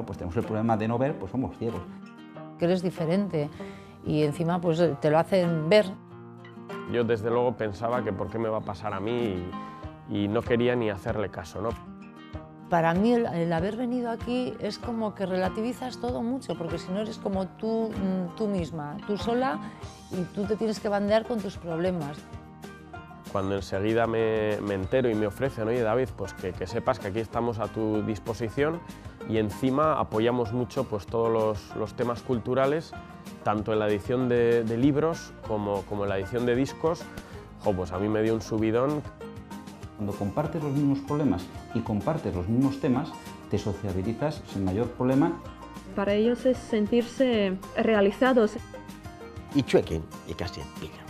pues tenemos el problema de no ver, pues somos ciegos. Que eres diferente y encima pues te lo hacen ver. Yo desde luego pensaba que por qué me va a pasar a mí y no quería ni hacerle caso, ¿no? Para mí el haber venido aquí es como que relativizas todo mucho, porque si no eres como tú misma, tú sola, y tú te tienes que bandear con tus problemas. Cuando enseguida me entero y me ofrecen, oye David, pues que sepas que aquí estamos a tu disposición y encima apoyamos mucho pues, todos los temas culturales, tanto en la edición de libros como en la edición de discos, pues a mí me dio un subidón. Cuando compartes los mismos problemas y compartes los mismos temas, te sociabilizas sin mayor problema. Para ellos es sentirse realizados. Y chuequen y casi pillan.